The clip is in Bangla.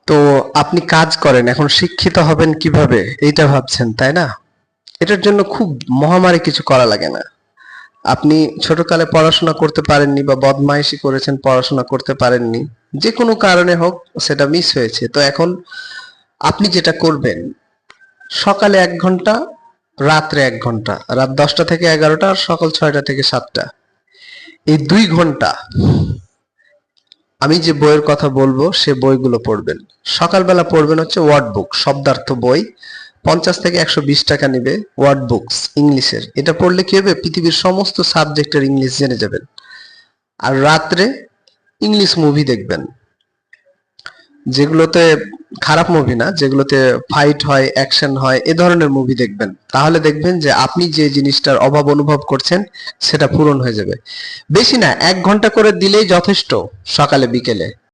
তো আপনি কাজ করেন, এখন শিক্ষিত হবেন কিভাবে এইটা ভাবছেন, তাই না? এটার জন্য খুব মহামারী কিছু করা লাগে না। আপনি ছোটকালে পড়াশোনা করতে পারেননি বা বদমাইশি করেছেন, পড়াশোনা করতে পারেননি, যে কোনো কারণে হোক সেটা মিস হয়েছে। তো এখন আপনি যেটা করবেন, সকালে 1 ঘন্টা, রাত্রে 1 ঘন্টা, রাত 10টা থেকে 11টা আর সকাল 6টা থেকে 7টা, এই 2 ঘন্টা আমি যে বইয়ের কথা বলবো সে বইগুলো পড়বেন। সকালবেলা পড়বেন হচ্ছে ওয়ার্ড বুক, শব্দার্থ বই, 50 থেকে 120 টাকা নিবে। ওয়ার্ড বুকস ইংলিশের, এটা পড়লে কি হবে, পৃথিবীর সমস্ত সাবজেক্টের ইংলিশ জেনে যাবেন। আর রাত্রে ইংলিশ মুভি দেখবেন, যেগুলোতে খারাপ মুভি না, যেগুলোতে ফাইট হয়, অ্যাকশন হয়, এ ধরনের মুভি দেখবেন। তাহলে দেখবেন যে আপনি যে জিনিসটার অভাব অনুভব করছেন সেটা পূরণ হয়ে যাবে। বেশি না, 1 ঘন্টা করে দিলেই যথেষ্ট, সকালে বিকেলে।